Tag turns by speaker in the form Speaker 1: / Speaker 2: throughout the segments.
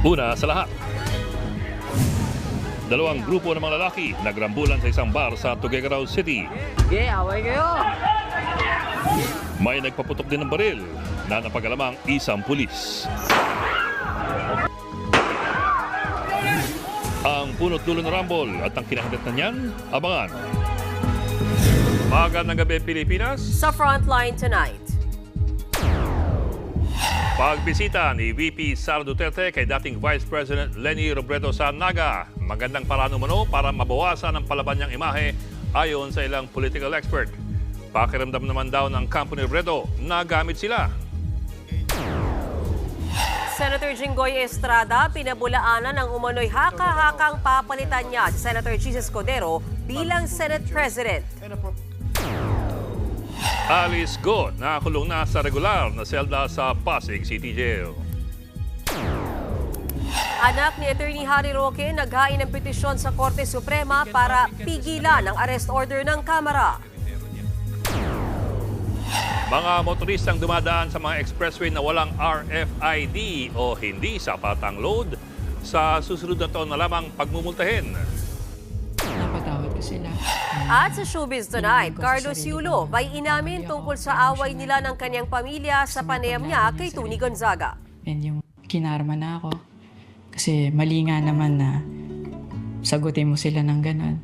Speaker 1: Una sa lahat, dalawang grupo ng mga lalaki nagrambulan sa isang bar sa Tuguegarao City.
Speaker 2: Sige, away kayo!
Speaker 1: May nagpaputok din ng baril na napag-alamang isang pulis. Ang punot dulo ng rumble at ang kinahanglan niyan, abangan. Magandang gabi, Pilipinas.
Speaker 3: Sa Frontline tonight.
Speaker 1: Pagbisita ni VP Sara Duterte kay dating Vice President Leni Robredo sa Naga. Magandang paraan umano para mabawasan ang palaban niyang imahe ayon sa ilang political expert. Pakiramdam naman daw ng kampo ni Robredo na gamit sila.
Speaker 3: Senator Jinggoy Estrada, pinabulaanan ng umano'y haka-hakang papalitan niya si Senator Jesus Codero bilang Senate President.
Speaker 1: Alice Go, nakakulong na sa regular na selda sa Pasig City Jail.
Speaker 3: Anak ni Attorney Harry Roque naghain ng petisyon sa Korte Suprema para pigilan ang arrest order ng Kamara.
Speaker 1: Mga motoristang dumadaan sa mga expressway na walang RFID o hindi sapat ang load, sa susunod na taon na lamang pagmumultahin.
Speaker 4: Napatawad ko sila.
Speaker 3: At sa Showbiz Tonight, Carlos Yulo may inamin tungkol sa away nila ng kanyang pamilya sa panayam niya kay Tony Gonzaga.
Speaker 4: And yung kinarma na ako. Kasi mali nga naman na sagutin mo sila ng ganon.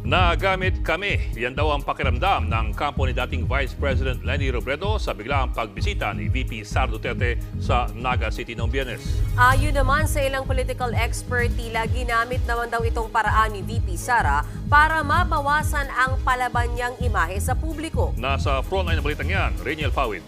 Speaker 1: Nagamit kami. Yan daw ang pakiramdam ng kampo ni dating Vice President Leni Robredo sa biglaang pagbisita ni VP Sara Duterte sa Naga City noong Biyernes.
Speaker 3: Ayon naman sa ilang political expert, tila ginamit naman daw itong paraan ni VP Sara para mabawasan ang palaban niyang imahe sa publiko.
Speaker 1: Nasa frontline ng balitang yan, Reniel Pawid.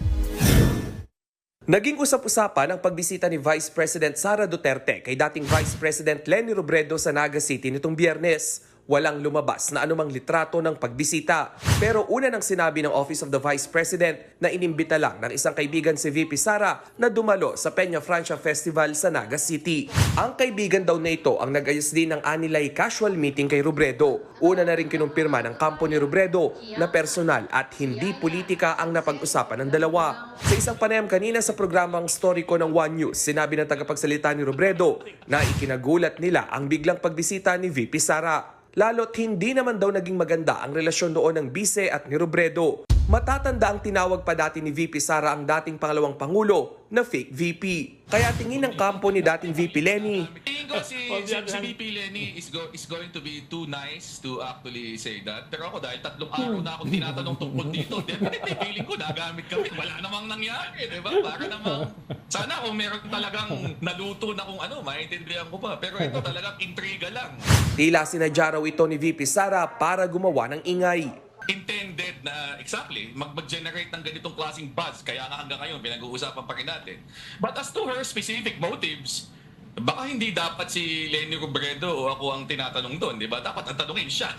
Speaker 5: Naging usap-usapan ang pagbisita ni Vice President Sara Duterte kay dating Vice President Leni Robredo sa Naga City nitong Biyernes. Walang lumabas na anumang litrato ng pagbisita. Pero una nang sinabi ng Office of the Vice President na inimbita lang ng isang kaibigan si VP Sara na dumalo sa Peña Francia Festival sa Naga City. Ang kaibigan daw na ito ang nag-ayos din ng anilay casual meeting kay Robredo. Una na rin kinumpirma ng kampo ni Robredo na personal at hindi politika ang napag-usapan ng dalawa. Sa isang panayam kanina sa programang Story Ko ng One News, sinabi ng tagapagsalita ni Robredo na ikinagulat nila ang biglang pagbisita ni VP Sara. Lalo't hindi naman daw naging maganda ang relasyon noon ng Bise at ni Robredo. Matatanda ang tinawag pa dati ni VP Sara ang dating pangalawang pangulo na fake VP. Kaya tingin ng kampo ni dating VP Leni.
Speaker 6: Tingin ko si VP Leni is going to be too nice to actually say that. Pero ako dahil 3 araw na akong tinatanong tungkol dito, definitely feeling ko nagamit kami. Wala namang nangyari, di ba? Para namang, sana kung meron talagang naluto na kung ano, maintindihan ko pa. Pero ito talagang intriga lang.
Speaker 5: Tila sinadya raw ito ni VP Sara para gumawa ng ingay.
Speaker 6: Intended na exactly mag-generate ng ganitong klaseng buzz, kaya nga hanggang ngayon pinag-uusapan pa rin natin. But as to her specific motives, baka hindi dapat si Leni Robredo o ako ang tinatanong doon, di ba? Dapat ang tanungin siya.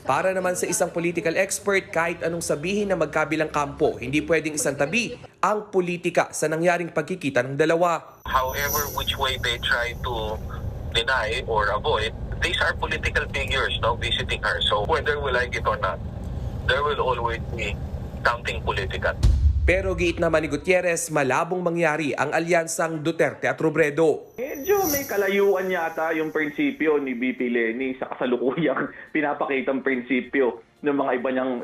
Speaker 5: Para naman sa isang political expert, kahit anong sabihin na magkabilang kampo, hindi pwedeng isang tabi ang politika sa nangyaring pagkikita ng dalawa.
Speaker 7: However, which way they try to deny or avoid, these are political figures now visiting her. So whether we like it or not, there will always be something political.
Speaker 5: Pero giit naman ni Gutierrez, malabong mangyari ang alyansang Duterte at Robredo.
Speaker 8: Medyo may kalayuan yata yung prinsipyo ni VP Leni sa kasalukuyang pinapakitang prinsipyo ng mga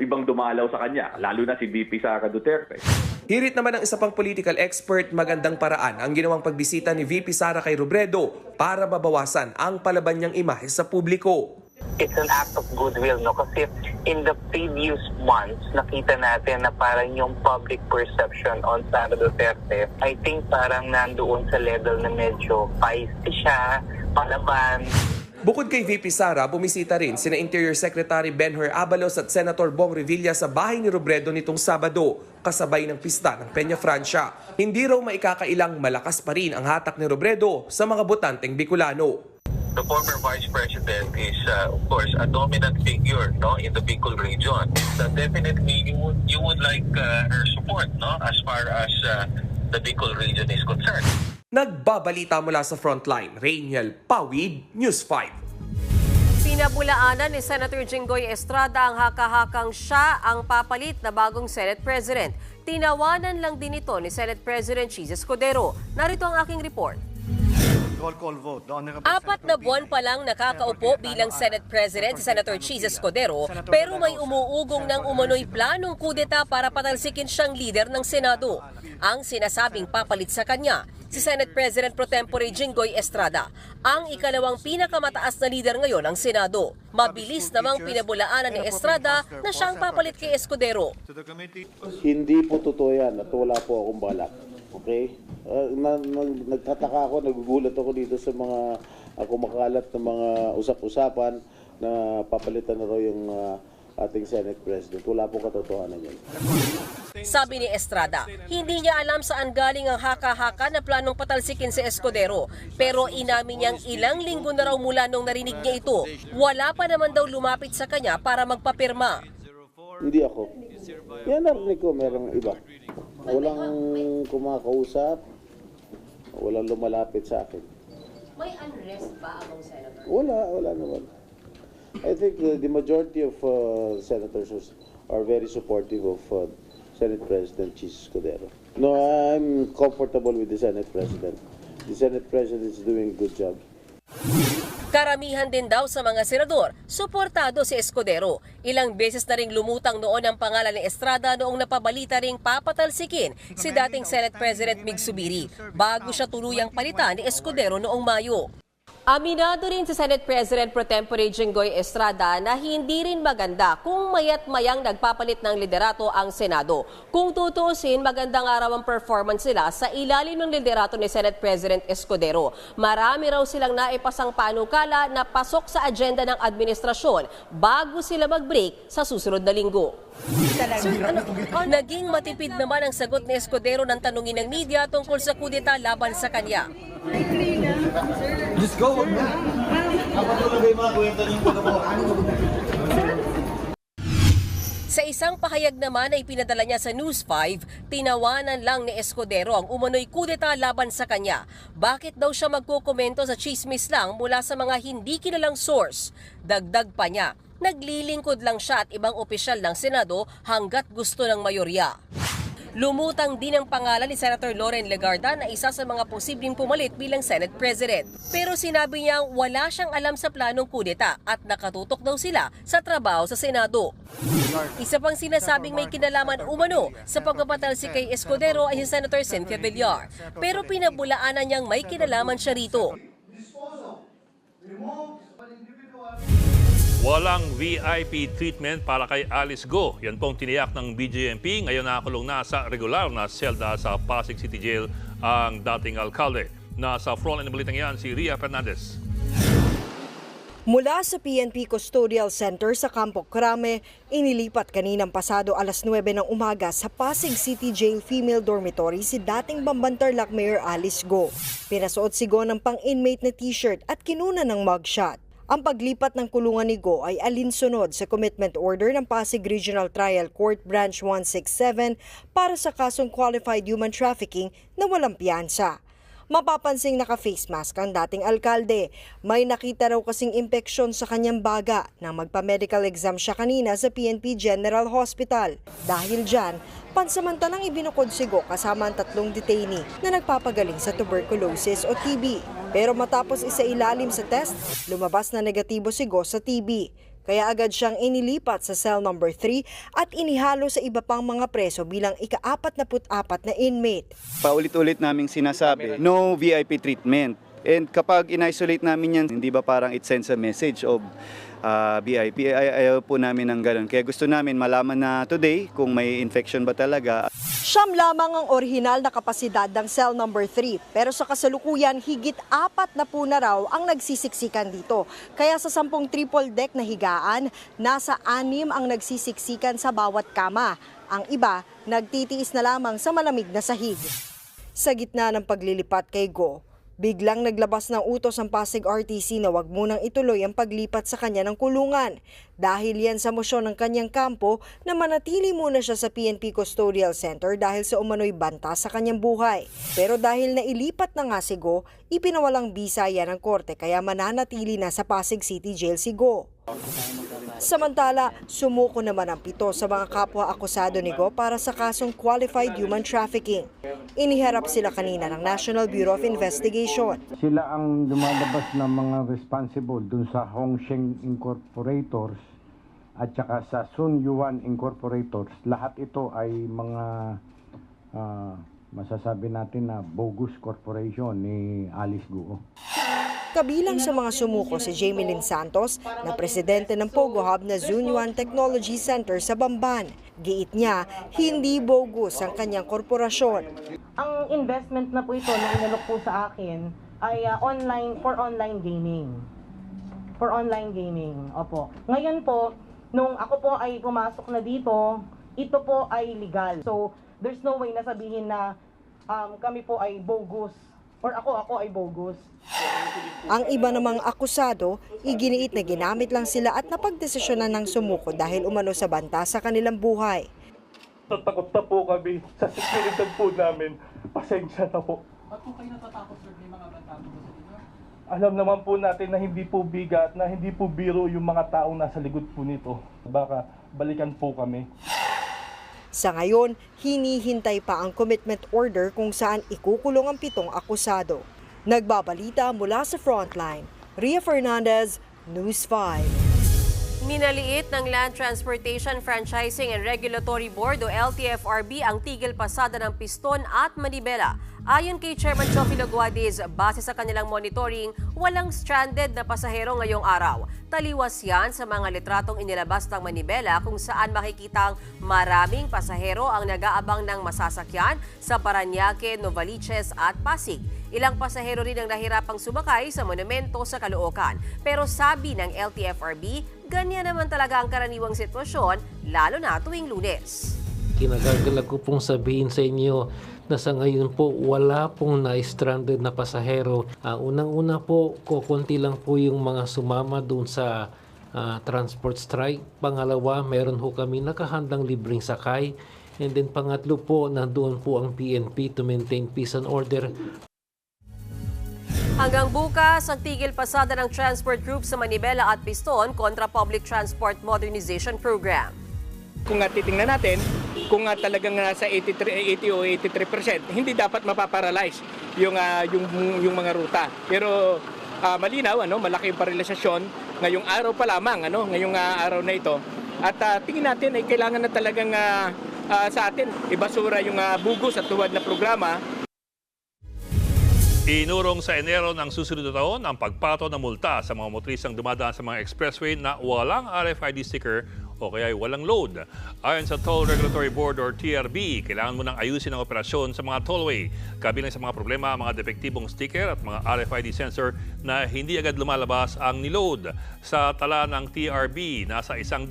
Speaker 8: ibang dumalaw sa kanya, lalo na si VP Sara Duterte.
Speaker 5: Hirit naman ng isa pang political expert, magandang paraan ang ginawang pagbisita ni VP Sara kay Robredo para mabawasan ang palaban niyang imahe sa publiko.
Speaker 7: It's an act of goodwill, no? Kasi in the previous months, nakita natin na parang yung public perception on Sara Duterte, I think parang nandoon sa level na medyo feisty siya, palaban.
Speaker 5: Bukod kay VP Sara, bumisita rin sina Interior Secretary Benhur Abalos at Senator Bong Revilla sa bahay ni Robredo nitong Sabado, kasabay ng pista ng Peña Francia. Hindi raw maikakailang malakas pa rin ang hatak ni Robredo sa mga botanteng Bicolano.
Speaker 7: the former Vice President is, of course, a dominant figure, no, in the Bicol region. So definitely, you would like her support, no, as far as the Bicol region is concerned.
Speaker 5: Nagbabalita mula sa Frontline, Rainiel Pawid, News 5.
Speaker 3: Pinabulaanan ni Senator Jinggoy Estrada ang haka-hakang siya ang papalit na bagong Senate President. Tinawanan lang din ito ni Senate President Cheese Escudero. Narito ang aking report.
Speaker 2: Roll call vote. The Honorable
Speaker 3: 4 na buwan pa lang nakakaupo bilang Senate President si Senator Cheese Escudero, pero may umuugong ng umano'y planong kudeta para patalsikin siyang leader ng Senado. Ang sinasabing papalit sa kanya, si Senate President Pro Tempore Jinggoy Estrada, ang ikalawang pinakamataas na leader ngayon ng Senado. Mabilis namang pinabulaanan ni Estrada na siyang papalit kay Escudero.
Speaker 2: to the committee.
Speaker 9: Hindi po totoo yan at wala po akong balak. Okay? Nagtataka ako, nagugulat ako dito sa mga kumakalat na mga usap-usapan na papalitan na raw yung ating Senate President. Wala po katotohanan yan.
Speaker 3: Sabi ni Estrada, hindi niya alam saan galing ang haka-haka na planong patalsikin si Escudero. Pero inamin niyang ilang linggo na raw mula nung narinig niya ito. Wala pa naman daw lumapit sa kanya para magpapirma.
Speaker 9: Hindi ako. Yan narinig ko, merong iba. Walang kumakausap, walang lumalapit sa akin.
Speaker 3: May unrest ba among senators?
Speaker 9: Wala naman. I think the majority of senators are very supportive of Senate President Cheese Escudero. No, I'm comfortable with the Senate President. The Senate President is doing a good job.
Speaker 3: Karamihan din daw sa mga senador, suportado si Escudero. Ilang beses na ring lumutang noon ang pangalan ni Estrada noong napabalita ring papatalsikin si dating Senate President Mig Zubiri bago siya tuluyang palitan ni Escudero noong Mayo. Aminado rin si Senate President Pro Tempore Jinggoy Estrada na hindi rin maganda kung mayat-mayang nagpapalit ng liderato ang Senado. Kung tutuusin, magandang araw ang performance nila sa ilalim ng liderato ni Senate President Escudero. Marami raw silang naipasang panukala na pasok sa agenda ng administrasyon bago sila mag-break sa susunod na linggo. Naging matipid naman ang sagot ni Escudero ng tanungin ng media tungkol sa kudeta laban sa kanya.
Speaker 2: Let's go.
Speaker 3: Sa isang pahayag naman ay pinadala niya sa News 5, tinawanan lang ni Escudero ang umano'y kudeta laban sa kanya. Bakit daw siya magkukomento sa chismis lang mula sa mga hindi kilalang source? Dagdag pa niya, naglilingkod lang siya at ibang opisyal ng Senado hanggat gusto ng mayorya. Lumutang din ang pangalan ni Senator Loren Legarda na isa sa mga posibleng pumalit bilang Senate President. Pero sinabi niyang wala siyang alam sa planong kudeta at nakatutok daw sila sa trabaho sa Senado. Isa pang sinasabing may kinalaman umano sa pagpapatalsik kay Escudero ay si Senator Cynthia Villar. Pero pinabulaanan niyang may kinalaman siya rito.
Speaker 1: Walang VIP treatment para kay Alice Go. Yan pong tiniyak ng BJMP. Ngayon nakakulong na sa regular na selda sa Pasig City Jail ang dating alkalde. Nasa frontline ng balitang yan si Ria Fernandez.
Speaker 10: Mula sa PNP Custodial Center sa Campo Crame, inilipat kaninang pasado alas 9 ng umaga sa Pasig City Jail Female Dormitory si dating Bambantarlac Mayor Alice Go. Pinasuot si Go ng pang-inmate na t-shirt at kinuna ng mugshot. Ang paglipat ng kulungan ni Go ay alinsunod sa commitment order ng Pasig Regional Trial Court Branch 167 para sa kasong qualified human trafficking na walang piyansa. Mapapansing naka-face mask ang dating alkalde. May nakita raw kasing impeksyon sa kanyang baga nang magpa-medical exam siya kanina sa PNP General Hospital. Dahil dyan, pansamantalang ibinukod si Go kasama ang 3 detainee na nagpapagaling sa tuberculosis o TB. Pero matapos isailalim sa test, lumabas na negatibo si Go sa TB. Kaya agad siyang inilipat sa cell number 3 at inihalo sa iba pang mga preso bilang ika-44 na inmate.
Speaker 11: Paulit-ulit naming sinasabi, no VIP treatment. And kapag in-isolate namin yan, hindi ba parang it sends a message of VIP? Ayaw po namin ng ganun. Kaya gusto namin malaman na today kung may infection ba talaga.
Speaker 10: Siyam lamang ang orihinal na kapasidad ng cell number 3. Pero sa kasalukuyan, higit 4 na po na raw ang nagsisiksikan dito. Kaya sa 10 triple deck na higaan, nasa 6 ang nagsisiksikan sa bawat kama. Ang iba, nagtitiis na lamang sa malamig na sahig. Sa gitna ng paglilipat kay Go, Biglang naglabas ng utos ang Pasig RTC na wag munang ituloy ang paglipat sa kanya ng kulungan. Dahil yan sa mosyon ng kanyang kampo na manatili muna siya sa PNP Custodial Center dahil sa umano'y banta sa kanyang buhay. Pero dahil nailipat na nga si Go, ipinawalang bisa yan ng korte kaya mananatili na sa Pasig City Jail si Go. Samantala, sumuko naman ang 7 sa mga kapwa-akusado ni Go para sa kasong qualified human trafficking. Iniharap sila kanina ng National Bureau of Investigation.
Speaker 12: Sila ang lumalabas na mga responsible dun sa Hongsheng Incorporators at saka sa Sun Yuan Incorporators. Lahat ito ay mga masasabi natin na bogus corporation ni Alice Guo.
Speaker 10: Kabilang sa mga sumuko si Jamie Lynn Santos na presidente ng Pogo Hub na Zunyuan Technology Center sa Bamban. Giit niya, hindi bogus ang kanyang korporasyon.
Speaker 13: Ang investment na po ito na inalok po sa akin ay online gaming. For online gaming, opo. Ngayon po, nung ako po ay pumasok na dito, ito po ay legal. So, there's no way na sabihin na kami po ay bogus or ako ay bogus.
Speaker 10: Ang iba namang akusado, iginiit na ginamit lang sila at napagdesisyonan ng sumuko dahil umano sa banta sa kanilang buhay.
Speaker 14: Tatakot na po kami sa seguridad po namin. Pasensya na po.
Speaker 15: Ba't po kayo natatakot, sir? May mga banta po sa inyo?
Speaker 14: Alam naman po natin na hindi po bigat, na hindi po biro yung mga taong nasa likod po nito. Baka balikan po kami.
Speaker 10: Sa ngayon, hinihintay pa ang commitment order kung saan ikukulong ang 7 akusado. Nagbabalita mula sa Frontline, Ria Fernandez, News 5.
Speaker 3: Minaliit ng Land Transportation Franchising and Regulatory Board o LTFRB ang tigil pasada ng Piston at Manibela. Ayon kay Chairman Joffy Laguades, base sa kanilang monitoring, walang stranded na pasahero ngayong araw. Taliwas yan sa mga litratong inilabas ng Manibela kung saan makikitang maraming pasahero ang nag-aabang ng masasakyan sa Parañaque, Novaliches at Pasig. Ilang pasahero rin ang nahirapang sumakay sa monumento sa Caloocan. Pero sabi ng LTFRB, ganyan naman talaga ang karaniwang sitwasyon, lalo na tuwing Lunes.
Speaker 16: Kinagagalag ko pong sabihin sa inyo na sa ngayon po wala pong na-stranded na pasahero. Unang-una po, kukunti lang po yung mga sumama doon sa transport strike. Pangalawa, meron ho kami nakahandang libreng sakay. And then pangatlo po, nandoon po ang PNP to maintain peace and order.
Speaker 3: Hanggang bukas, ang tigil pasada ng transport group sa Manibela at Piston kontra Public Transport Modernization Program.
Speaker 17: Kung titingnan natin, kung talagang nasa 80 o 83%, hindi dapat mapaparalyze yung mga ruta. Pero malinaw, malaki yung parelasyon ngayong araw pa lamang, ngayong araw na ito. At tingin natin ay kailangan na talagang sa atin ibasura yung bugos at tuwad na programa.
Speaker 1: Inurong sa Enero ng susunod na taon ang pagpato ng multa sa mga motorisang dumadaan sa mga expressway na walang RFID sticker o kaya walang load. Ayon sa Toll Regulatory Board or TRB, kailangan mo nang ayusin ang operasyon sa mga tollway. Kabilang sa mga problema, mga depektibong sticker at mga RFID sensor na hindi agad lumalabas ang niload. Sa tala ng TRB, nasa 100,000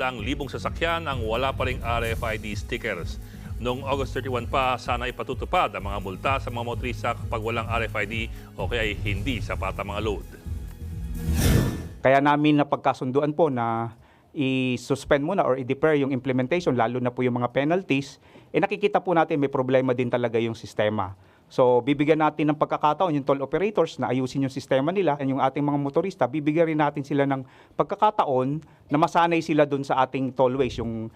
Speaker 1: sasakyan ang wala pa ring RFID stickers. Noong August 31 pa, sana ipatutupad ang mga multa sa mga motorista kapag walang RFID o kaya hindi sapat ang mga load.
Speaker 18: Kaya namin napagkasunduan po na i-suspend muna or i-defer yung implementation, lalo na po yung mga penalties, nakikita po natin may problema din talaga yung sistema. So bibigyan natin ng pagkakataon yung toll operators na ayusin yung sistema nila, yung ating mga motorista, bibigyan rin natin sila ng pagkakataon na masanay sila dun sa ating tollways, yung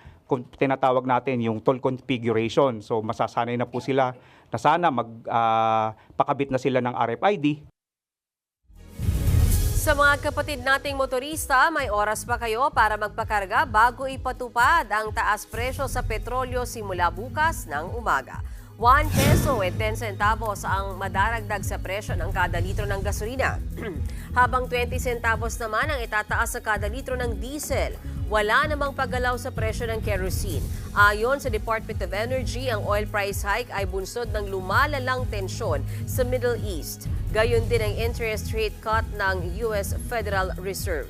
Speaker 18: tinatawag natin yung toll configuration. So masasanay na po sila na sana pakabit na sila ng RFID.
Speaker 3: Sa mga kapatid nating motorista, may oras pa kayo para magpakarga bago ipatupad ang taas presyo sa petrolyo simula bukas ng umaga. 1 peso at 10 centavos ang madaragdag sa presyo ng kada litro ng gasolina. Habang 20 centavos naman ang itataas sa kada litro ng diesel. Wala namang paggalaw sa presyo ng kerosene. Ayon sa Department of Energy, ang oil price hike ay bunsod ng lumalalang tensyon sa Middle East. Gayon din ang interest rate cut ng US Federal Reserve.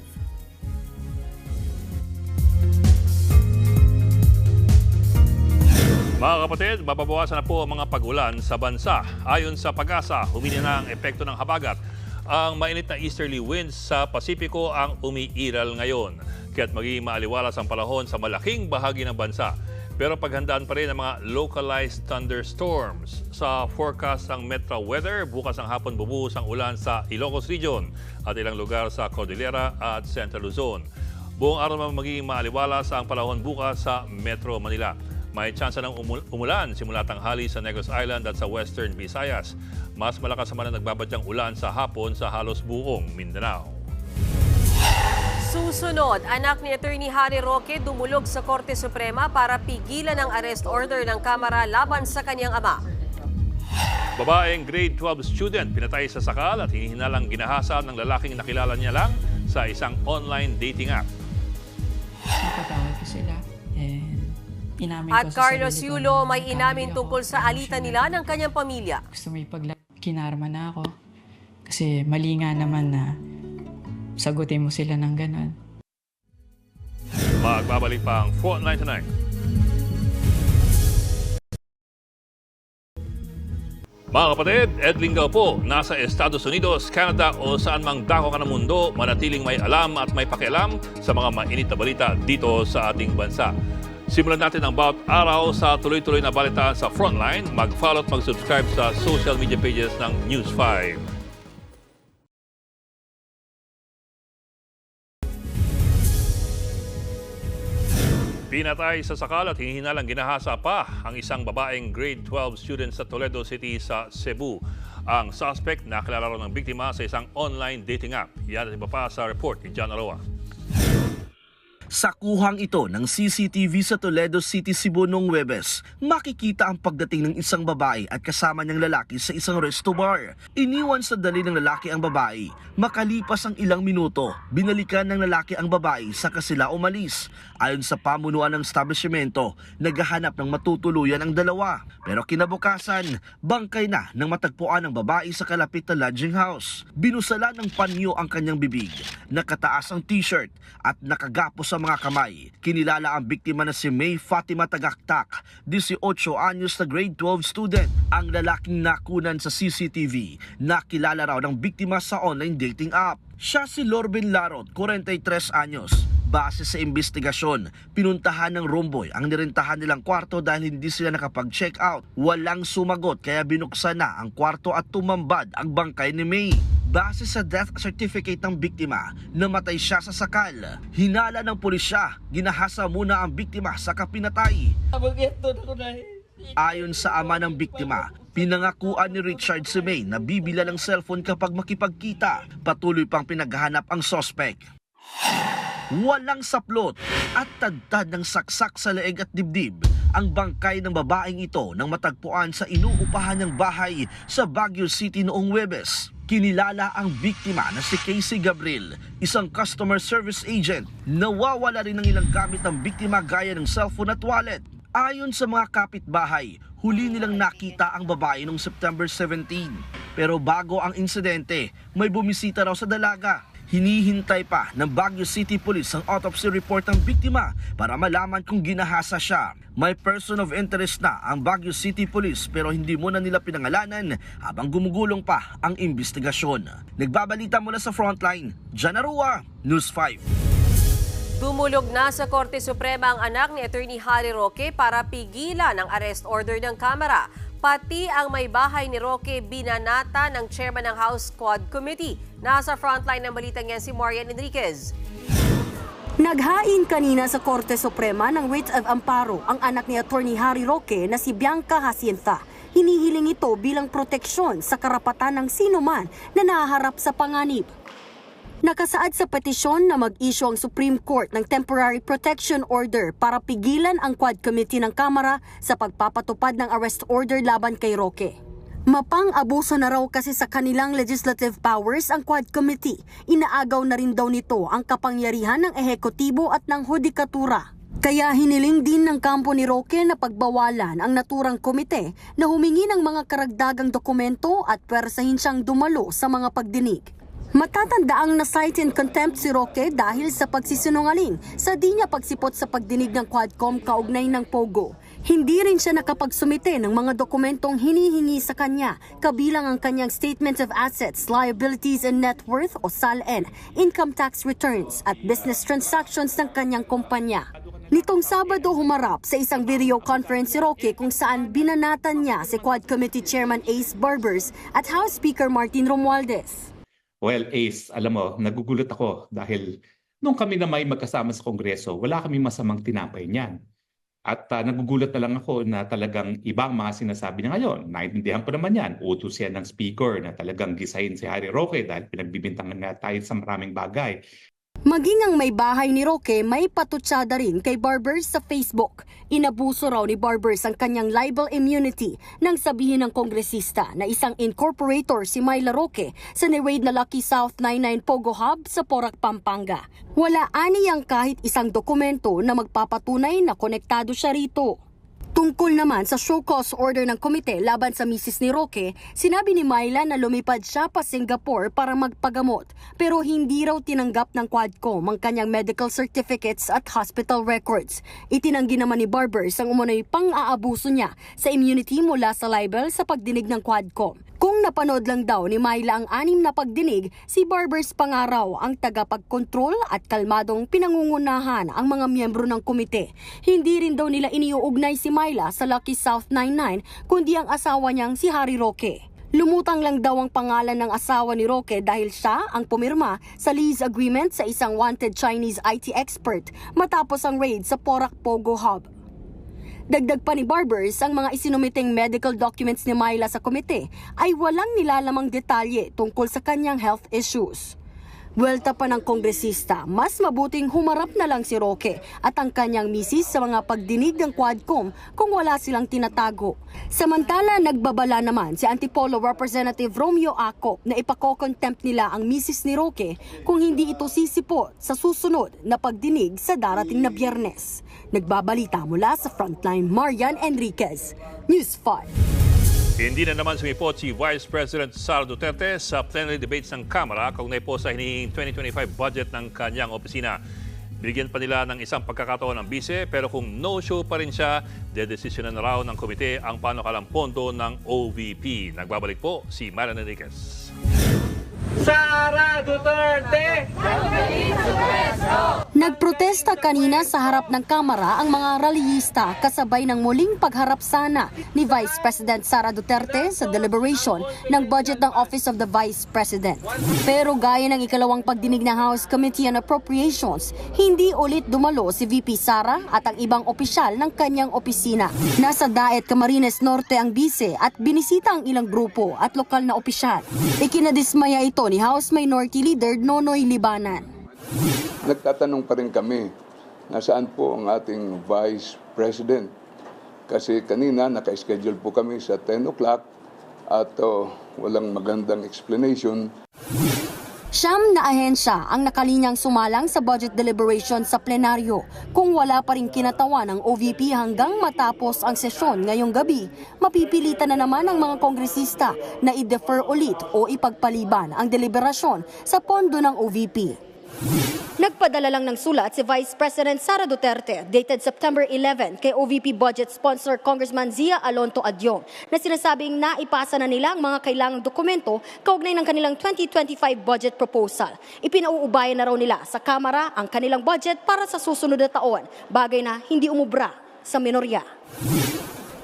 Speaker 1: Mga kapatid, mababawasan na po ang mga pag-ulan sa bansa. Ayon sa Pag-asa, humina na ang epekto ng habagat. Ang mainit na easterly winds sa Pasipiko ang umiiral ngayon. Kaya't magiging maaliwalas ang panahon sa malaking bahagi ng bansa. Pero paghandaan pa rin ang mga localized thunderstorms. Sa forecast ng Metro Weather, bukas ang hapon bubuhos ang ulan sa Ilocos Region at ilang lugar sa Cordillera at Central Luzon. Buong araw naman magiging maaliwalas ang panahon bukas sa Metro Manila. May tsansa ng umulan simula tanghali sa Negros Island at sa Western Visayas. Mas malakas naman ang nagbabadyang ulan sa hapon sa halos buong Mindanao.
Speaker 3: Susunod, anak ni Attorney Harry Roque dumulog sa Korte Suprema para pigilan ang arrest order ng Kamara laban sa kanyang ama.
Speaker 1: Babaeng grade 12 student pinatay sa sakal at hinihinalang ginahasa ng lalaking nakilala niya lang sa isang online dating app.
Speaker 4: Napatawad ko sila.
Speaker 3: At Carlos Yulo may inamin tungkol sa alitan nila ng kanyang pamilya.
Speaker 4: Gusto mo kinarma na ako. Kasi mali nga naman na sagutin mo sila ng ganon.
Speaker 1: Magbabalik pa ang Frontline tonight. Mga kapatid, Ed Lingaw po, nasa Estados Unidos, Canada o saan mang dako ka ng mundo, manatiling may alam at may pakialam sa mga mainit na balita dito sa ating bansa. Simulan natin ang bawat araw sa tuloy-tuloy na balitaan sa Frontline. Mag-follow at mag-subscribe sa social media pages ng News 5. Pinatay sa sakal at hinihinalang ginahasa pa ang isang babaeng grade 12 student sa Toledo City sa Cebu. Ang suspect nakilala raw ng biktima sa isang online dating app. Yan at iba pa sa report ni John Aroa.
Speaker 19: Sa kuhang ito ng CCTV sa Toledo City, Cebu noong Huwebes, makikita ang pagdating ng isang babae at kasama niyang lalaki sa isang resto bar. Iniwan sa dali ng lalaki ang babae. Makalipas ang ilang minuto, binalikan ng lalaki ang babae saka sila umalis. Ayon sa pamunuan ng establishmento, naghahanap ng matutuluyan ang dalawa. Pero kinabukasan, bangkay na nang matagpuan ng babae sa kalapit na lodging house. Binusala ng panyo ang kanyang bibig, nakataas ang t-shirt at nakagapos sa mga kamay. Kinilala ang biktima na si May Fatima Tagaktak, 18 anyos na grade 12 student. Ang lalaking nakunan sa CCTV, nakilala raw ng biktima sa online dating app. Siya si Lorben Larot, 43 anyos. Base sa investigasyon, pinuntahan ng roomboy ang nirentahan nilang kwarto dahil hindi sila nakapag-check out. Walang sumagot kaya binuksan na ang kwarto at tumambad ang bangkay ni May. Base sa death certificate ng biktima, namatay siya sa sakal. Hinala ng pulisya, ginahasa muna ang biktima sa kapinatay. Ayon sa ama ng biktima, pinangakuan ni Richard si May na bibila ng cellphone kapag makipagkita. Patuloy pang pinaghahanap ang suspect. Walang saplot at tadtad ng saksak sa leeg at dibdib ang bangkay ng babaeng ito nang matagpuan sa inuupahan niyang bahay sa Baguio City noong Huwebes. Kinilala ang biktima na si Casey Gabriel, isang customer service agent. Nawawala rin ng ilang gamit ng biktima gaya ng cellphone at wallet. Ayon sa mga kapitbahay, huli nilang nakita ang babae noong September 17. Pero bago ang insidente, may bumisita raw sa dalaga. Hinihintay pa ng Baguio City Police ang autopsy report ng biktima para malaman kung ginahasa siya. May person of interest na ang Baguio City Police pero hindi muna nila pinangalanan habang gumugulong pa ang investigasyon. Nagbabalita mula sa Frontline, John Arua, News 5.
Speaker 3: Dumulog na sa Korte Suprema ang anak ni Attorney Harry Roque para pigilan ang arrest order ng Kamara. Pati ang may bahay ni Roque binanata ng chairman ng House Quad Committee. Nasa frontline ng balitang yan si Marian Enriquez.
Speaker 20: Naghain kanina sa Korte Suprema ng writ of amparo ang anak ni Attorney Harry Roque na si Bianca Jacinta. Hinihiling ito bilang proteksyon sa karapatan ng sinuman na nahaharap sa panganib. Nakasaad sa petisyon na mag-issue ang Supreme Court ng Temporary Protection Order para pigilan ang Quad Committee ng Kamara sa pagpapatupad ng arrest order laban kay Roque. Mapang-abuso na raw kasi sa kanilang legislative powers ang Quad Committee. Inaagaw na rin daw nito ang kapangyarihan ng ehekutibo at ng hudikatura. Kaya hiniling din ng kampo ni Roque na pagbawalan ang naturang komite na humingi ng mga karagdagang dokumento at pwersahin siyang dumalo sa mga pagdinig. Matatandaang na-cite in contempt si Roque dahil sa pagsisinungaling sa di niya pagsipot sa pagdinig ng Quadcom kaugnay ng Pogo. Hindi rin siya nakapagsumite ng mga dokumentong hinihingi sa kanya, kabilang ang kanyang Statement of Assets, Liabilities and Net Worth o SALN, income tax returns at business transactions ng kanyang kumpanya. Nitong Sabado humarap sa isang video conference si Roque kung saan binanatan niya si Quad Committee Chairman Ace Barbers at House Speaker Martin Romualdez.
Speaker 21: Well, Ace, alam mo, nagugulat ako dahil nung kami na may magkasama sa Kongreso, wala kami masamang tinapay niyan. At nagugulat na lang ako na talagang ibang mga sinasabi niya ngayon. Naintindihan ko naman yan. Utos yan ng speaker na talagang gisahin si Harry Roque dahil pinagbibintangan na tayo sa maraming bagay.
Speaker 20: Maging ang may bahay ni Roque may patutsada rin kay Barbers sa Facebook. Inabuso raw ni Barbers ang kanyang libel immunity nang sabihin ng kongresista na isang incorporator si Myla Roque sa ni-raid na Lucky South 99 Pogo Hub sa Porac, Pampanga. Wala aniyang kahit isang dokumento na magpapatunay na konektado siya rito. Tungkol naman sa show cause order ng komite laban sa misis ni Roque, sinabi ni Myla na lumipad siya pa Singapore para magpagamot pero hindi raw tinanggap ng Quadcom ang kanyang medical certificates at hospital records. Itinanggi naman ni Barbers ang umunoy pang-aabuso niya sa immunity mula sa libel sa pagdinig ng Quadcom. Kung napanood lang daw ni Myla ang 6 na pagdinig, si Barbers pangaraw ang tagapagkontrol at kalmadong pinangungunahan ang mga miyembro ng komite. Hindi rin daw nila iniuugnay si Myla sa Lucky South 99 kundi ang asawa niyang si Harry Roque. Lumutang lang daw ang pangalan ng asawa ni Roque dahil siya ang pumirma sa lease agreement sa isang wanted Chinese IT expert matapos ang raid sa Porac Pogo Hub. Dagdag pa ni Barbers, ang mga isinumiting medical documents ni Myla sa komite ay walang nilalamang detalye tungkol sa kanyang health issues. Buwelta pa ng kongresista, mas mabuting humarap na lang si Roque at ang kanyang misis sa mga pagdinig ng Quadcom kung wala silang tinatago. Samantala, nagbabala naman si Antipolo Representative Romeo Acop na ipako-contempt nila ang misis ni Roque kung hindi ito sisipot sa susunod na pagdinig sa darating na Biyernes. Nagbabalita mula sa Frontline, Marian Enriquez, News 5.
Speaker 1: Hindi na naman sumipot si Vice President Sara Duterte sa plenary debates ng Kamara kaugnay po sa hinihinging 2025 budget ng kanyang opisina. Bigyan pa nila ng isang pagkakataon ng bise pero kung no-show pa rin siya, dedesisyonan na raw ng komite ang panukalang pondo ng OVP. Nagbabalik po si Marian Enriquez.
Speaker 22: Sara Duterte!
Speaker 20: Nagprotesta kanina sa harap ng Kamara ang mga rallyista kasabay ng muling pagharap sana ni Vice President Sara Duterte sa deliberation ng budget ng Office of the Vice President. Pero gaya ng ikalawang pagdinig ng House Committee on Appropriations, hindi ulit dumalo si VP Sara at ang ibang opisyal ng kanyang opisina. Nasa Daet, Camarines Norte ang bise at binisita ang ilang grupo at lokal na opisyal. Ikinadismaya ito ni House Minority Leader Nonoy Libanan.
Speaker 23: Nagtatanong pa rin kami nasaan po ang ating Vice President. Kasi kanina naka-schedule po kami sa 10 o'clock at walang magandang explanation.
Speaker 20: Siyam na ahensya ang nakalinyang sumalang sa budget deliberation sa plenaryo. Kung wala pa rin kinatawan ng OVP hanggang matapos ang sesyon ngayong gabi, mapipilitan na naman ang mga kongresista na i-defer ulit o ipagpaliban ang deliberasyon sa pondo ng OVP. Nagpadala lang ng sulat si Vice President Sara Duterte dated September 11 kay OVP budget sponsor Congressman Zia Alonto Adyong na sinasabing naipasa na nila ang mga kailangang dokumento kaugnay ng kanilang 2025 budget proposal. Ipinauubayan na raw nila sa Kamara ang kanilang budget para sa susunod na taon, bagay na hindi umubra sa minorya.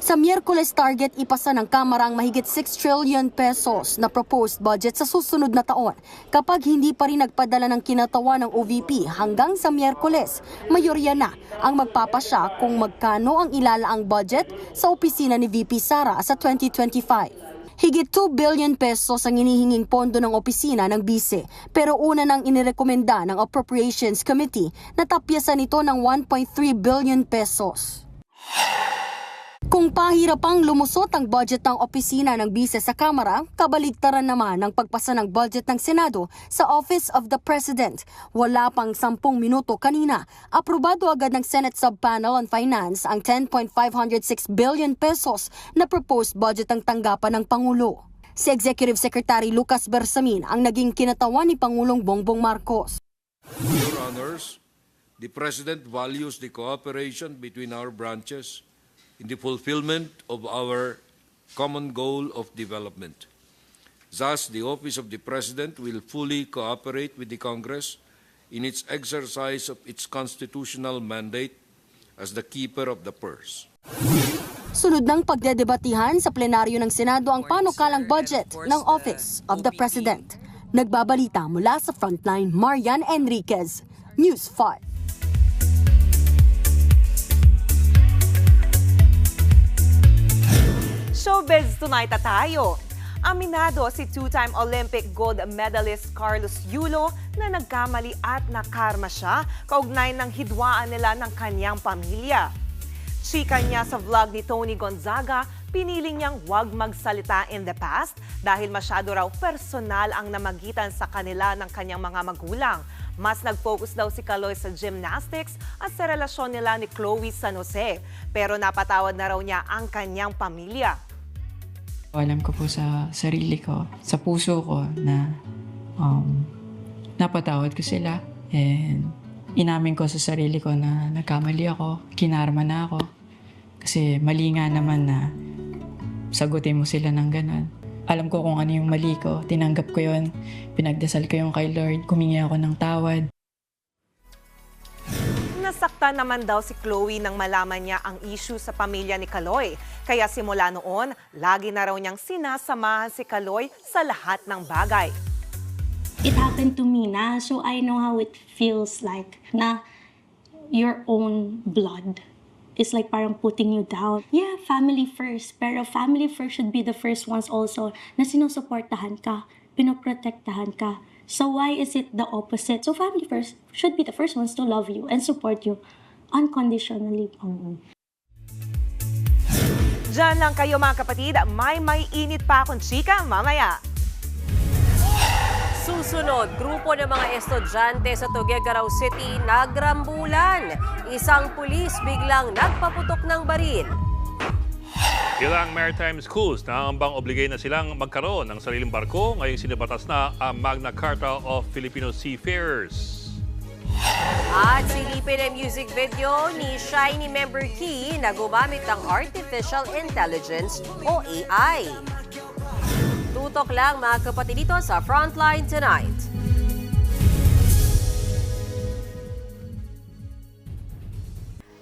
Speaker 20: Sa Miyerkules target ipasa ng Kamara ang mahigit 6 trillion pesos na proposed budget sa susunod na taon. Kapag hindi pa rin nagpadala ng kinatawa ng OVP hanggang sa Miyerkules, mayorya na ang magpapasya kung magkano ang ilalaang budget sa opisina ni VP Sara sa 2025. Higit 2 billion pesos ang inihinging pondo ng opisina ng bise, pero una nang inirekomenda ng Appropriations Committee na tapyasan ito ng 1.3 billion pesos. Kung pahirapang lumusot ang budget ng opisina ng bise sa Kamara, kabaligtaran naman ang pagpasa ng budget ng Senado sa Office of the President. Wala pang 10 minuto kanina, aprobado agad ng Senate Subpanel on Finance ang 10.506 billion pesos na proposed budget ng tanggapan ng Pangulo. Si Executive Secretary Lucas Bersamin ang naging kinatawan ni Pangulong Bongbong Marcos.
Speaker 24: Your Honors, the President values the cooperation between our branches
Speaker 6: in the fulfillment of our common goal of development. Thus, the Office of the President will fully cooperate with the Congress in its exercise of its constitutional mandate as the keeper of the purse.
Speaker 20: Sunod ng pagdedebatihan sa plenaryo ng Senado ang panukalang budget ng Office of the President. Nagbabalita mula sa Frontline, Marian Enriquez, News 5.
Speaker 7: Showbiz tonight na tayo. Aminado si two-time Olympic gold medalist Carlos Yulo na nagkamali at nakarma siya kaugnay ng hidwaan nila ng kanyang pamilya. Chika niya sa vlog ni Tony Gonzaga, piniling niyang huwag magsalita in the past dahil masyado raw personal ang namagitan sa kanila ng kanyang mga magulang. Mas nag-focus daw si Kaloy sa gymnastics at sa relasyon nila ni Chloe San Jose. Pero napatawad na raw niya ang kanyang pamilya.
Speaker 4: Alam ko po sa sarili ko, sa puso ko na napatawad ko sila. And inamin ko sa sarili ko na nagkamali ako, kinarma na ako. Kasi mali nga naman na sagutin mo sila ng ganun. Alam ko kung ano yung mali ko, tinanggap ko yun, pinagdasal ko yung kay Lord, humingi ako ng tawad.
Speaker 7: Nasaktan naman daw si Chloe nang malaman niya ang issue sa pamilya ni Kaloy. Kaya simula noon, lagi na raw niyang sinasamahan si Kaloy sa lahat ng bagay.
Speaker 8: It happened to me na, so I know how it feels like na your own blood is like parang putting you down. Yeah, family first, pero family first should be the first ones also na sinusuportahan ka, pinoprotektahan ka. So why is it the opposite? So family first should be the first ones to love you and support you unconditionally.
Speaker 7: Diyan lang kayo mga kapatid, may init pa akong chika mamaya.
Speaker 3: Susunod, grupo ng mga estudyante sa Tuguegarao City nagrambulan. Isang pulis biglang nagpaputok ng baril.
Speaker 1: Ilang maritime schools na ambang obligay na silang magkaroon ng sariling barko ngayong sinibatas na ang Magna Carta of Filipino Seafarers.
Speaker 3: At silipin ang music video ni Shiny Member Key na gumamit ng Artificial Intelligence o AI. Tutok lang mga kapatid dito sa Frontline Tonight.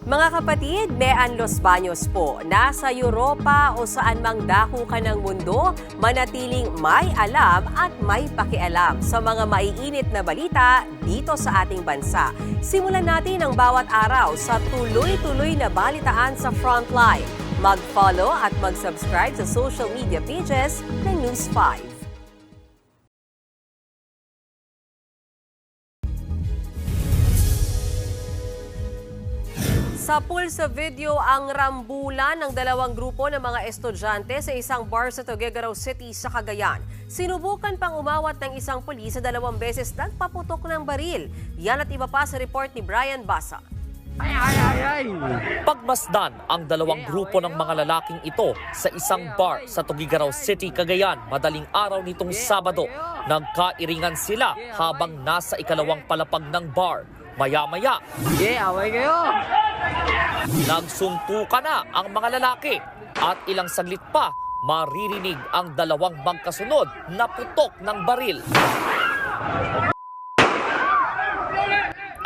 Speaker 3: Mga kapatid, Mean Los Baños po. Nasa Europa o saan mang dako ka ng mundo, manatiling may alam at may pakialam sa mga maiinit na balita dito sa ating bansa. Simulan natin ang bawat araw sa tuloy-tuloy na balitaan sa Frontline. Mag-follow at mag-subscribe sa social media pages ng News 5. Sa pool sa video ang rambulan ng dalawang grupo ng mga estudyante sa isang bar sa Tuguegarao City sa Cagayan. Sinubukan pang umawat ng isang pulis sa 2 beses nagpaputok ng baril. Yan at iba pa sa report ni Brian Basa.
Speaker 24: Pagmasdan ang dalawang grupo ng mga lalaking ito sa isang bar sa Tuguegarao City, Cagayan, madaling araw nitong Sabado. Nagkairingan sila habang nasa ikalawang palapag ng bar. Maya-maya, away kayo! Nagsuntukan na ang mga lalaki at ilang saglit pa maririnig ang dalawang magkasunod na putok ng baril.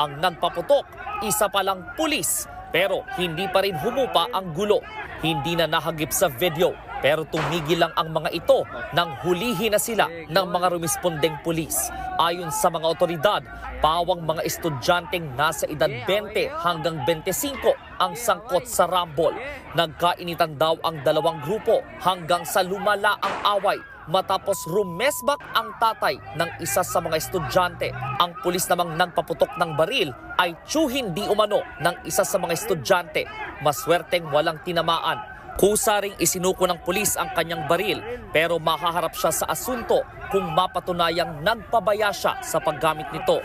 Speaker 24: Ang nagpaputok, isa palang pulis, pero hindi pa rin humupa ang gulo. Hindi na nahagip sa video, pero tumigil lang ang mga ito nang hulihin na sila ng mga rumispondeng pulis. Ayon sa mga otoridad, pawang mga estudyanteng nasa edad 20 hanggang 25 ang sangkot sa rumble. Nagkainitan daw ang dalawang grupo hanggang sa lumala ang away matapos rumesbak ang tatay ng isa sa mga estudyante. Ang pulis namang nagpaputok ng baril ay tiyuhin di umano ng isa sa mga estudyante. Maswerteng walang tinamaan. Kusa ring isinuko ng pulis ang kanyang baril pero mahaharap siya sa asunto kung mapatunayang nagpabaya siya sa paggamit nito.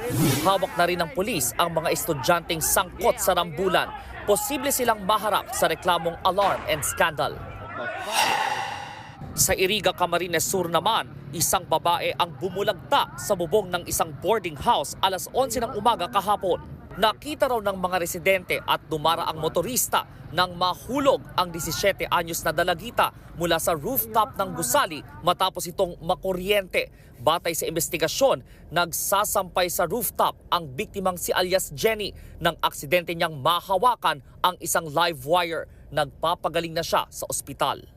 Speaker 24: Hawak na rin ng pulis ang mga estudyanteng sangkot sa rambulan. Posible silang maharap sa reklamong alarm and scandal. Sa Iriga, Camarines Sur naman, isang babae ang bumulagta sa bubong ng isang boarding house alas 11 ng umaga kahapon. nakita raw ng mga residente at dumaraang motorista nang mahulog ang 17 anyos na dalagita mula sa rooftop ng gusali matapos itong makuryente. Batay sa investigasyon, nagsasampay sa rooftop ang biktimang si alias Jenny nang aksidente niyang mahawakan ang isang live wire. Nagpapagaling na siya sa ospital.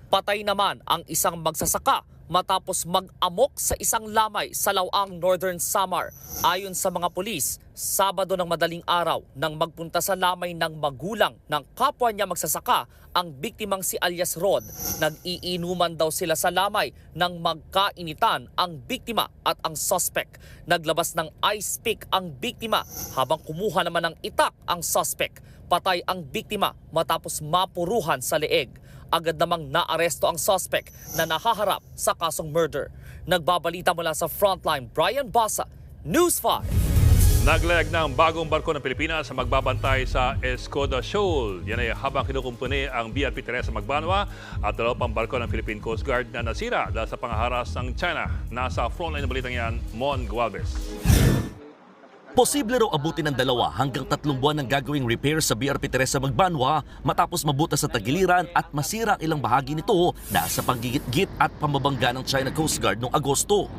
Speaker 24: Patay naman ang isang magsasaka matapos mag-amok sa isang lamay sa Lawang, Northern Samar. Ayon sa mga pulis, Sabado ng madaling araw nang magpunta sa lamay ng magulang ng kapwa niya magsasaka ang biktimang si alias Rod. Nag-iinuman daw sila sa lamay nang magkainitan ang biktima at ang suspect. Naglabas ng ice pick ang biktima habang kumuha naman ng itak ang suspect. Patay ang biktima matapos mapuruhan sa leeg. Agad namang naaresto ang suspect na nahaharap sa kasong murder. Nagbabalita mula sa Frontline, Brian Basa, News 5.
Speaker 1: Naglayag ng bagong barko ng Pilipinas sa magbabantay sa Escoda Shoal. Yan ay habang kinukumpuni ang BRP Teresa Magbanwa at dalawa pang barko ng Philippine Coast Guard na nasira dahil sa pangaharas ng China. Nasa frontline ng balitang yan, Mon Gualvez.
Speaker 2: Posible raw abutin ng 2 hanggang 3 buwan ng gagawing repair sa BRP Teresa Magbanwa matapos mabutas sa tagiliran at masira ang ilang bahagi nito dahil sa panggigit-git at pamabangga ng China Coast Guard noong Agosto.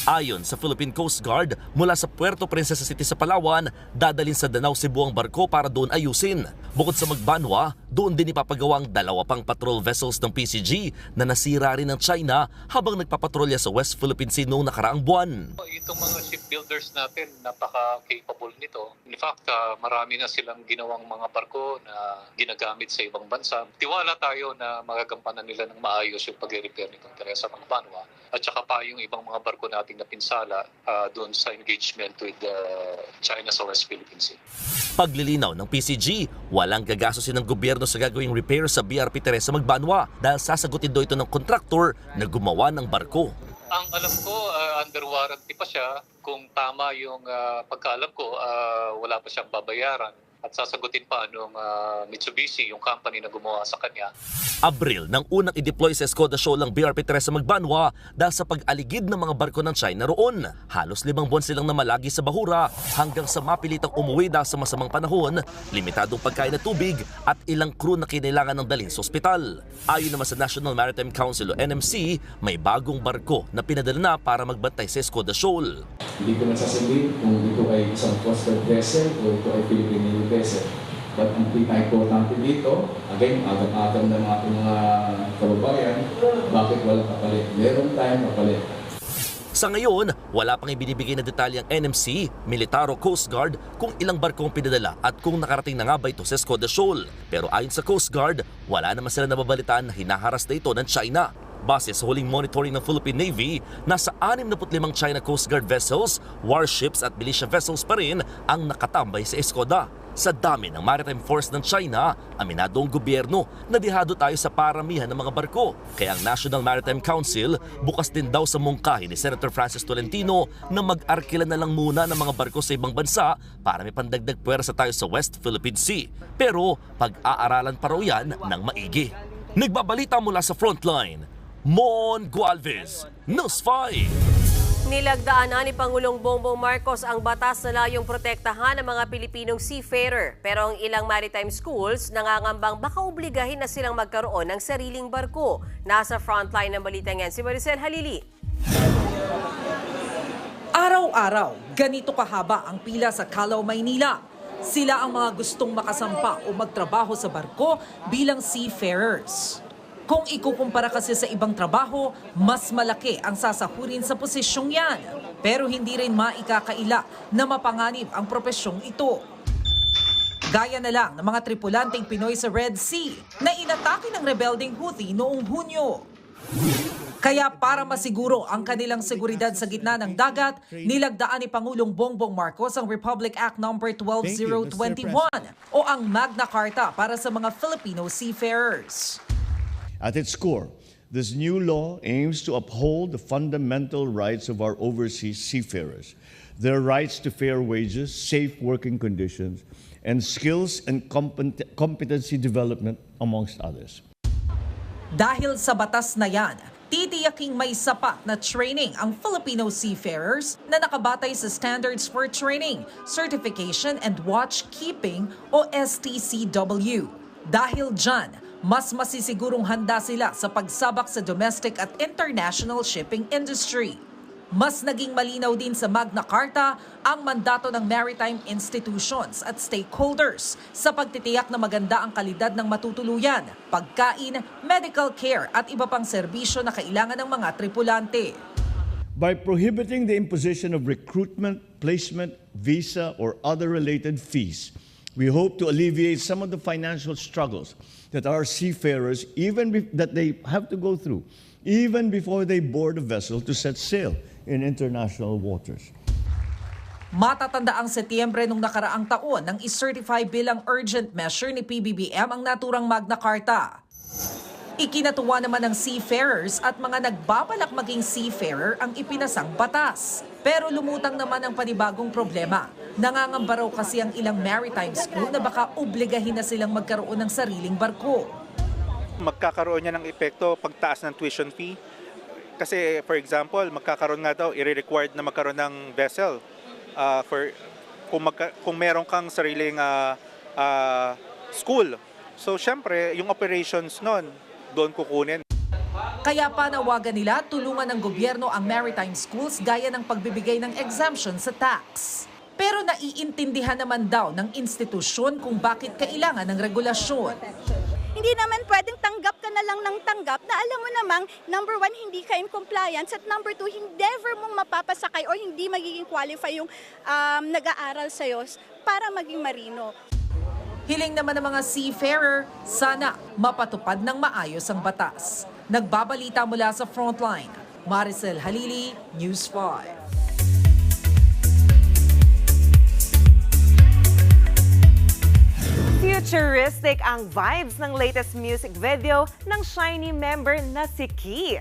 Speaker 2: Ayon sa Philippine Coast Guard, mula sa Puerto Princesa City sa Palawan, dadalhin sa Danao, Cebu ang barko para doon ayusin. Bukod sa Magbanwa, doon din ipapagawa ang 2 pang patrol vessels ng PCG na nasira rin ng China habang nagpapatrolya sa West Philippine Sea noong nakaraang buwan.
Speaker 5: Itong mga shipbuilders natin, napaka-capable nito. In fact, marami na silang ginawang mga barko na ginagamit sa ibang bansa. Tiwala tayo na magagampanan nila ng maayos yung pag-repair nitong Teresa Magbanwa. At saka pa yung ibang mga barko nating napinsala doon sa engagement with China sa West Philippine Sea.
Speaker 2: Paglilinaw ng PCG, walang gagastusin ng gobyerno sa gagawing repair sa BRP Teresa Magbanwa dahil sasagutin daw ito ng kontraktor na gumawa ng barko.
Speaker 5: Ang alam ko, under warranty pa siya. Kung tama yung pagkaalam ko, wala pa siyang babayaran. At sasagutin pa nung Mitsubishi, yung company na gumawa sa kanya.
Speaker 2: Abril nang unang i-deploy sa Escoda Shoal ang BRP Teresa Magbanwa dahil sa pag-aligid ng mga barko ng China roon. Halos 5 buwan silang namalagi sa bahura hanggang sa mapilitang umuwi dahil sa masamang panahon, limitadong pagkain at tubig at ilang crew na kinailangan ng dalhin sa ospital. Ayon naman sa National Maritime Council o NMC, may bagong barko na pinadala na para magbantay sa Escoda Shoal.
Speaker 9: Hindi ko nasasabihin kung ito ay isang Coast Guard vessel o ito ay Philippine Navy vessel. But ang pinaka-importante dito, again, agam-agam ng ating mga kababayan, bakit walang kapalit? Meron tayong kapalit.
Speaker 2: Sa ngayon, wala pang ibinibigay na detalye ang NMC, Militar o Coast Guard kung ilang barko ang pinadala at kung nakarating na nga ba ito sa Escoda Shoal. Pero ayon sa Coast Guard, wala naman sila nababalitaan na hinaharas na ito ng China. Base sa huling monitoring ng Philippine Navy, nasa 65 China Coast Guard vessels, warships at militia vessels pa rin ang nakatambay sa Escoda. Sa dami ng maritime force ng China, aminado ang gobyerno na dihado tayo sa paramihan ng mga barko. Kaya ang National Maritime Council bukas din daw sa mungkahi ni Senator Francis Tolentino na mag-arkila na lang muna ng mga barko sa ibang bansa para may pandagdag puwersa tayo sa West Philippine Sea. Pero pag-aaralan pa raw yan ng maigi. Nagbabalita mula sa Frontline, Mon Gualvez, News 5.
Speaker 3: Nilagdaan na ni Pangulong Bongbong Marcos ang batas na layong protektahan ng mga Pilipinong seafarer. Pero ang ilang maritime schools nangangambang baka obligahin na silang magkaroon ng sariling barko. Nasa frontline ng balitang yan si Maricel Halili.
Speaker 11: Araw-araw, ganito kahaba ang pila sa Calao, Maynila. Sila ang mga gustong makasampa o magtrabaho sa barko bilang seafarers. Kung ikukumpara kasi sa ibang trabaho, mas malaki ang sasahurin sa posisyong yan. Pero hindi rin maikakaila na mapanganib ang propesyong ito. Gaya na lang ng mga tripulanteng Pinoy sa Red Sea na inatake ng rebelding Houthi noong Hunyo. Kaya para masiguro ang kanilang seguridad sa gitna ng dagat, nilagdaan ni Pangulong Bongbong Marcos ang Republic Act No. 12021 o ang Magna Carta para sa mga Filipino seafarers.
Speaker 25: At its core, this new law aims to uphold the fundamental rights of our overseas seafarers, their rights to fair wages, safe working conditions, and skills and competency development, amongst others.
Speaker 11: Dahil sa batas na yan, Titiyaking may sapat na training ang Filipino seafarers na nakabatay sa Standards for Training, Certification and Watchkeeping o STCW. Dahil dyan, mas masisigurong handa sila sa pagsabak sa domestic at international shipping industry. Mas naging malinaw din sa Magna Carta ang mandato ng maritime institutions at stakeholders sa pagtitiyak na maganda ang kalidad ng matutuluyan, pagkain, medical care at iba pang serbisyo na kailangan ng mga tripulante.
Speaker 25: By prohibiting the imposition of recruitment, placement, visa, or other related fees, we hope to alleviate some of the financial struggles that our seafarers, that they have to go through, even before they board a vessel to set sail in international waters.
Speaker 11: Matatanda ang Setyembre nung nakaraang taon nang i-certify bilang urgent measure ni PBBM ang naturang Magna Carta. Ikinatuwa naman ng seafarers at mga nagbabalak maging seafarer ang ipinasang batas. Pero lumutang naman ang panibagong problema. Nangangamba raw kasi ang ilang maritime school na baka obligahin na silang magkaroon ng sariling barko.
Speaker 10: Magkakaroon niya ng epekto pagtaas ng tuition fee. Kasi for example, magkakaroon nga daw, i-required na magkaroon ng vessel kung meron kang sariling school. So syempre, yung operations nun, doon kukunin.
Speaker 11: Kaya panawagan nila tulungan ng gobyerno ang maritime schools gaya ng pagbibigay ng exemption sa tax. Pero naiintindihan naman daw ng institusyon kung bakit kailangan ng regulasyon.
Speaker 12: Hindi naman pwedeng tanggap ka na lang ng tanggap na alam mo namang, number 1, hindi ka in compliance at number 2, never mong mapapasakay o hindi magiging qualify yung nag-aaral sa'yo para maging marino.
Speaker 11: Hiling naman ng mga seafarer, sana mapatupad ng maayos ang batas. Nagbabalita mula sa Frontline, Maricel Halili, News 5.
Speaker 7: Futuristic ang vibes ng latest music video ng SHINee member na si Key.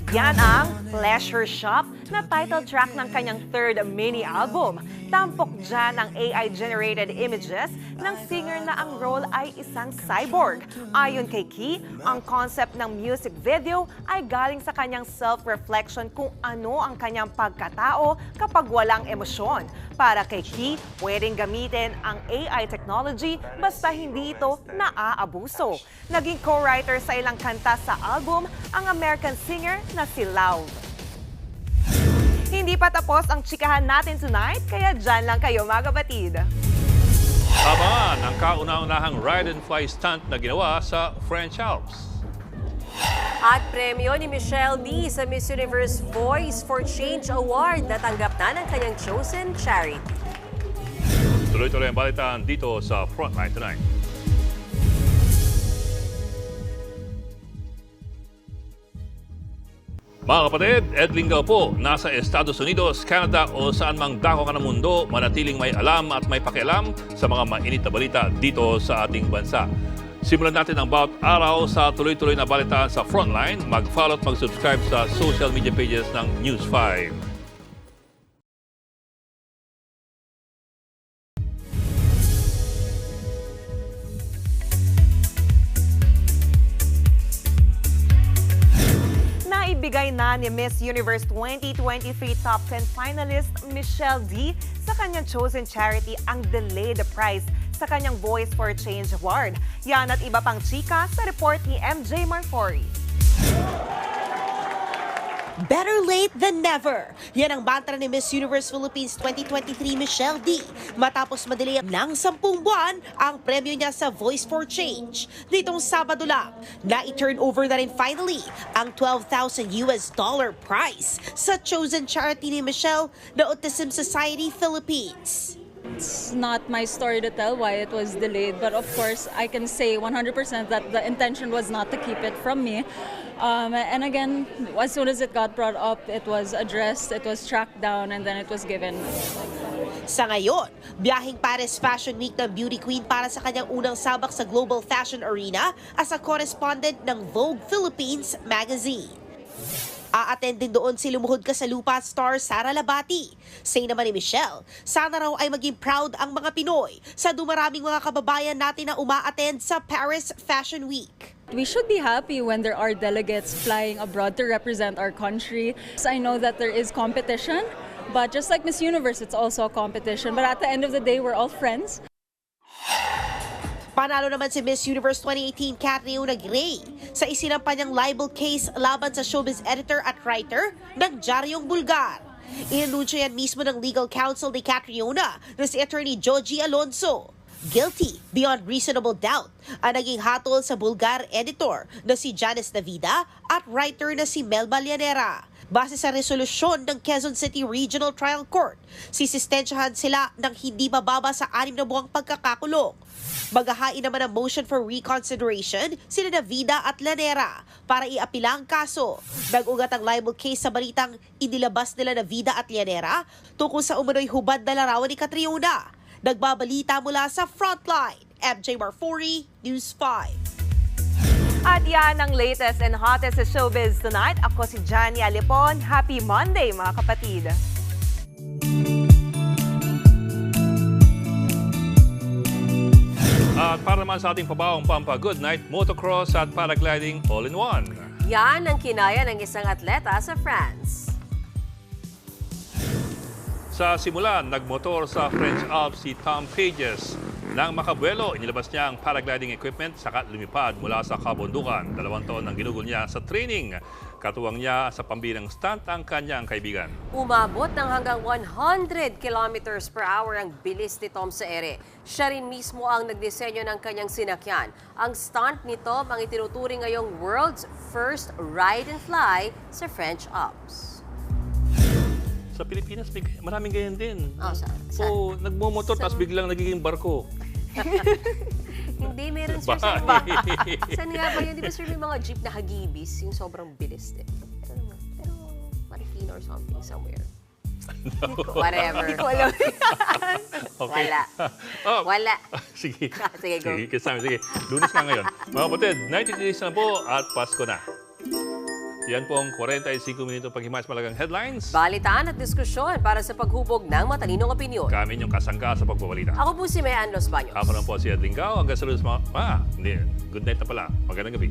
Speaker 7: Yan ang Pleasure Shop na title track ng kanyang third mini album. Tampok dyan ang AI-generated images ng singer na ang role ay isang cyborg. Ayon kay Key, ang concept ng music video ay galing sa kanyang self-reflection kung ano ang kanyang pagkatao kapag walang emosyon. Para kay Key, pwedeng gamitin ang AI technology basta hindi ito naaabuso. Naging co-writer sa ilang kanta sa album ang American singer na si Lauv. Hindi pa tapos ang chikahan natin tonight, kaya dyan lang kayo mga kapatid.
Speaker 1: Abangan ang kauna-unahang ride and fly stunt na ginawa sa French Alps.
Speaker 3: At premyo ni Michelle D sa Miss Universe Voice for Change Award na tanggap na ng kanyang chosen charity.
Speaker 1: Tuloy-tuloy ang balitaan dito sa Frontline Tonight. Mga kapatid, Ed Lingaw po, nasa Estados Unidos, Canada o saan mang dako ka ng mundo, manatiling may alam at may pakialam sa mga mainit na balita dito sa ating bansa. Simulan natin ang bawat araw sa tuloy-tuloy na balitaan sa Frontline. Mag-follow at mag-subscribe sa social media pages ng News 5.
Speaker 7: Naibigay na ni Miss Universe 2023 Top 10 finalist Michelle D sa kanyang chosen charity ang delayed prize sa kanyang Voice for Change Award. Yan at iba pang chika sa report ni MJ Marfori.
Speaker 13: Better late than never. Yan ang mantra ni Miss Universe Philippines 2023 Michelle D. Matapos madelay ng 10 buwan ang premyo niya sa Voice for Change. Nitong Sabado lang, na-turn over na rin finally ang $12,000 prize sa chosen charity ni Michelle na Autism Society Philippines.
Speaker 14: It's not my story to tell why it was delayed, but of course I can say 100% that the intention was not to keep it from me. And again, as soon as it got brought up, it was addressed, it was tracked down, and then it was given.
Speaker 13: Sa ngayon, biyaheng Paris Fashion Week ng beauty queen para sa kanyang unang sabak sa global fashion arena as a correspondent ng Vogue Philippines magazine. A-attend din doon si lumuhod ka sa lupa star Sara Labati. Say naman ni Michelle, sana raw ay maging proud ang mga Pinoy sa dumaraming mga kababayan natin na uma-attend sa Paris Fashion Week.
Speaker 14: We should be happy when there are delegates flying abroad to represent our country. I know that there is competition, but just like Miss Universe, it's also a competition. But at the end of the day, we're all friends.
Speaker 13: Panalo naman si Miss Universe 2018 Catriona Gray sa isinampa niyang libel case laban sa showbiz editor at writer ng Diaryong Bulgar. Inanunsyo yan mismo ng legal counsel ni Catriona na si Attorney Joji Alonso. Guilty beyond reasonable doubt ang naging hatol sa Bulgar editor na si Janice Navida at writer na si Melba Llanera. Base sa resolusyon ng Quezon City Regional Trial Court, sisistensyahan sila ng hindi mababa sa 6 na buwang pagkakakulong. Maghahain naman ang motion for reconsideration sina Navida at Llanera para iapila ang kaso. Nag-ugat ang libel case sa balitang inilabas nila Navida at Llanera tungkol sa umano'y hubad na larawan ni Catriona. Nagbabalita mula sa Frontline, MJ Marfori, News 5.
Speaker 7: At yan ang latest and hottest sa showbiz tonight. Ako si Johnny Alipon. Happy Monday mga kapatid.
Speaker 1: At para naman sa ating pabawang pampa, good night, motocross at paragliding all-in-one.
Speaker 3: Yan ang kinaya ng isang atleta sa France.
Speaker 1: Sa simulan, nagmotor sa French Alps si Tom Pages. Nang makabuelo, inilabas niya ang paragliding equipment saka lumipad mula sa kabundukan. 2 taon ang ginugol niya sa training. Katuwang niya sa pambilang stunt ang kanyang kaibigan.
Speaker 3: Umabot ng hanggang 100 kilometers per hour ang bilis ni Tom sa ere. Siya rin mismo ang nagdisenyo ng kanyang sinakyan. Ang stunt ni Tom ang itinuturing ngayong world's first ride and fly sa French Alps.
Speaker 1: Sa Pilipinas, maraming ganyan din.
Speaker 3: Oh, saan?
Speaker 1: Nagmumotor, tapos biglang nagiging barko.
Speaker 3: Hindi, meron sir sa bahay. Saan nga ba yun? Di ba sir may mga jeep na hagibis? Yung sobrang bilis din. Pero Marikina or something somewhere. Whatever. Hindi ko alam.
Speaker 1: Okay.
Speaker 3: Wala. Wala.
Speaker 1: Sige.
Speaker 3: Sige, go.
Speaker 1: Sige. Lunes nga ngayon. Mga kapatid, 90 days na po at Pasko na. Yan po ang 45 minuto paghimas malagang headlines.
Speaker 3: Balitaan at diskusyon para sa paghubog ng matalinong opinyon.
Speaker 1: Kami yung kasangga sa pagbabalita.
Speaker 3: Ako po si Mayan Los Baños.
Speaker 1: Ako lang po si Edwin Gao. Hanggang sa lunes mga... Hindi. Good night na pala. Magandang gabi.